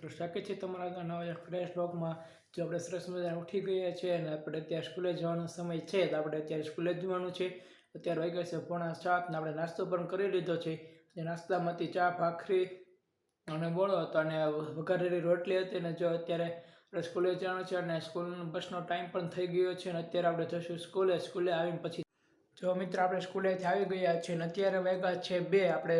મિત્રો સ્વાગત છે તમારા નવા ફ્રેશ બ્લોગમાં। જો આપણે સરસ મજાના ઉઠી ગયા છીએ અને આપણે અત્યારે સ્કૂલે જવાનો સમય છે તો આપણે અત્યારે સ્કૂલે જવાનું છે। અત્યારે વાગ્યા છે 6:45 ને આપણે નાસ્તો પણ કરી લીધો છે। જે નાસ્તામાંથી ચા ભાખરી અને બોળો હતો અને વઘારેલી રોટલી હતી। અને જો અત્યારે આપણે સ્કૂલે જવાનું છે અને સ્કૂલ બસનો ટાઈમ પણ થઈ ગયો છે અને અત્યારે આપણે જઈશું સ્કૂલે આવીને પછી જો મિત્ર આપણે સ્કૂલેથી આવી ગયા છીએ અને અત્યારે વાગ્યા છે 2। આપણે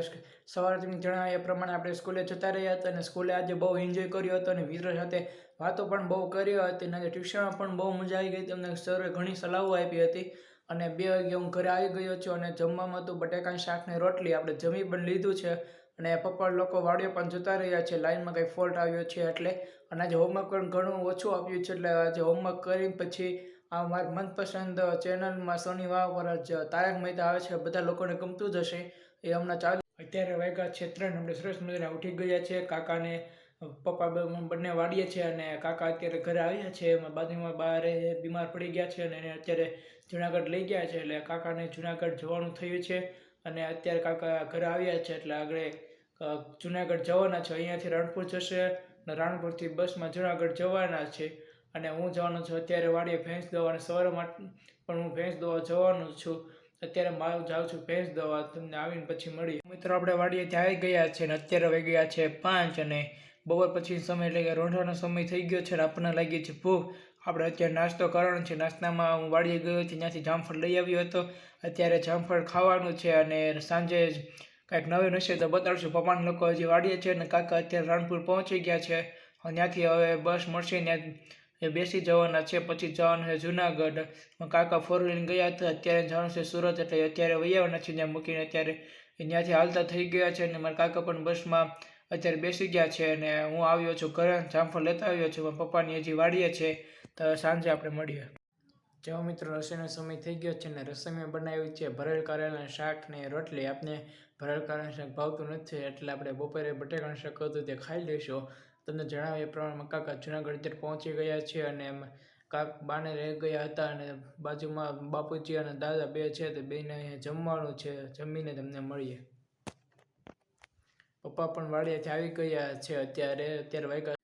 સવારથી જણાવ્યા એ પ્રમાણે આપણે સ્કૂલે જતા રહ્યા હતા અને સ્કૂલે આજે બહુ એન્જોય કર્યો હતો અને મિત્રો સાથે વાતો પણ બહુ કરી હતી અને ટ્યુશનમાં પણ બહુ મજા આવી ગઈ હતી। અમને સરે ઘણી સલાહો આપી હતી અને 2 વાગે હું ઘરે આવી ગયો છું અને જમવામાં તો બટાકાનું શાક ને રોટલી આપણે જમી પણ લીધું છે અને પપ્પા લોકો વાડીએ પણ જતા રહ્યા છે। લાઈનમાં કંઈ ફોલ્ટ આવ્યો છે એટલે અને આજે હોમવર્ક પણ ઘણું ઓછું આપ્યું છે એટલે આજે હોમવર્ક કરીને પછી આ મારી મનપસંદ ચેનલમાં સોની વાવ પર જ તારક મહેતા આવે છે, બધા લોકોને ગમતું જ હશે, એ હમણાં ચાલુ। અત્યારે વાગ્યા છે 3 આપણે સરસ મજાના ઉઠી ગયા છે। કાકાને પપ્પા બંને વાડીએ છે અને કાકા અત્યારે ઘરે આવ્યા છે। એમાં બાજુમાં બહાર બીમાર પડી ગયા છે અને એને અત્યારે જુનાગઢ લઈ ગયા છે એટલે કાકાને જુનાગઢ જવાનું થયું છે અને અત્યારે કાકા ઘરે આવ્યા છે એટલે આગળ જુનાગઢ જવાના છે। અહીંયાથી રાણપુર જશે અને રાણપુરથી બસમાં જુનાગઢ જવાના છે અને હું જવાનો છું અત્યારે વાડીએ ભેંસ દોવા અને સવારમાં પણ હું ભેંસ દોવા જવાનું છું। અત્યારે મારું જાઉં છું ભેંસ દોવા, તમને આવીને પછી મળીએ। મિત્રો આપણે વાડીએથી આવી ગયા છે અને અત્યારે વાગ્યા છે 5 અને બપોર પછી સમય એટલે કે રોંઢાનો સમય થઈ ગયો છે અને આપણને લાગી છે ભૂખ। આપણે અત્યારે નાસ્તો કરવાનો છે। નાસ્તામાં હું વાડીએ ગયો હતો ત્યાંથી જામફળ લઈ આવ્યો હતો, અત્યારે જામફળ ખાવાનું છે અને સાંજે કાંઈક નવીન હશે તો બતાડશું। પપ્પાના લોકો હજી વાડીએ છે અને કાકા અત્યારે રાણપુર પહોંચી ગયા છે, ત્યાંથી હવે બસ મળશે ત્યાં બેસી જવાના છે, પછી જવાનું છે જુનાગઢ। કાકા 4 વ્હીલર ગયા હતા, અત્યારે જવાનું છે સુરત એટલે અત્યારે વહી આવવાના છે ત્યાં મૂકીને। અત્યારે ત્યાંથી હાલતા થઈ ગયા છે અને મારા કાકા પણ બસમાં અત્યારે બેસી ગયા છે અને હું આવ્યો છું ઘરે, જામફળ લેતા આવ્યો છું। મારા પપ્પાની હજી વાડીએ છે તો સાંજે આપણે મળીએ। જો મિત્રો રસોઈનો સમય થઈ ગયો છે ને રસોઈ મેં બનાવી છે ભરેલ કારેલાનું શાક ને રોટલી। આપણે ભરેલ કારેલાનું શાક ભાવતું નથી એટલે આપણે બપોરે બટાકાનું શાક હતું તે ખાઈ લઈશું। તમને જણાવ્યા એ પ્રમાણે કાકા જુનાગઢ અત્યારે પહોંચી ગયા છે અને બાને રહી ગયા હતા અને બાજુમાં બાપુજી અને દાદા બે છે તો બેને અહીંયા જમવાનું છે, જમીને તમને મળીએ। પપ્પા પણ વાડીએથી આવી ગયા છે અત્યારે વાગ્યા।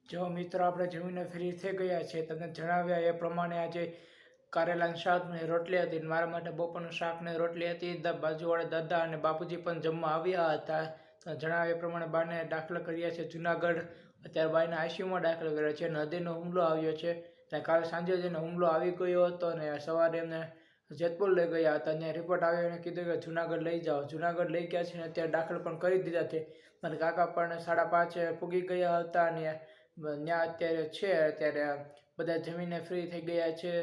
જો મિત્રો આપણે જમીને ફ્રી થઈ ગયા છે। તમને જણાવ્યા એ પ્રમાણે આજે કારેલાનું શાક ને રોટલી હતી, મારા માટે બપોરનું શાક ને રોટલી હતી। બાજુવાળા દાદા અને બાપુજી પણ જમવા આવ્યા હતા। જણાવ્યા એ પ્રમાણે બાને દાખલ કર્યા છે જુનાગઢ, અત્યારે બાઈને આઈસીયુમાં દાખલ કર્યા છે અને હૃદયનો હુમલો આવ્યો છે। કાલે સાંજે જ એને હુમલો આવી ગયો હતો અને સવારે એમને જેતપુર લઈ ગયા હતા, ત્યાં રિપોર્ટ આવ્યો અને કીધું કે જુનાગઢ લઈ જાઓ। જુનાગઢ લઈ ગયા છે અને અત્યારે દાખલ પણ કરી દીધા છે। મારા કાકા પણ 5:30 પૂગી ગયા હતા અને ત્યાં અત્યારે છે, અત્યારે બધા જમીને ફ્રી થઈ ગયા છે।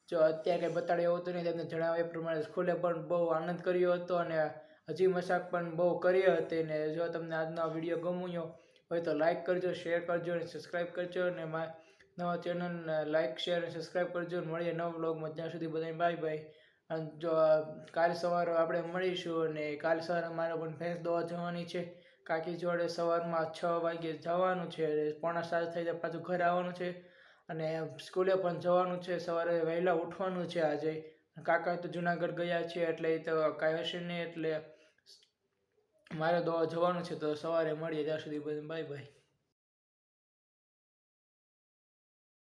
જો અત્યારે બતાડે એવું હતું નહીં, તમને જણાવ્યા એ પ્રમાણે સ્કૂલે પણ બહુ આનંદ કર્યો હતો અને હજી મજાક પણ બહુ કરી હતી। ને જો તમને આજનો વિડીયો ગમ્યો હોય તો લાઇક કરજો, શેર કરજો અને સબસ્ક્રાઈબ કરજો અને નવા ચેનલ લાઇક શેર અને સબસ્ક્રાઈબ કરજો। મળીએ નવા વ્લોગમાં, ત્યાં સુધી બધાને બાય બાય। અને જો કાલ સવારે આપણે મળીશું અને કાલ સવારે મારે પણ ભેંસ દોવા જવાની છે કાકી જોડે। સવારમાં 6 વાગે જવાનું છે, 6:45 થઈ જાય પાછું ઘરે આવવાનું છે અને સ્કૂલે પણ જવાનું છે, સવારે વહેલા ઉઠવાનું છે આજે। કાકા તો જુનાગઢ ગયા છે એટલે એ તો કાંઈ હશે નહીં એટલે મારે દોવા જવાનું છે, તો સવારે મળીએ, ત્યાં સુધી બાય બાય।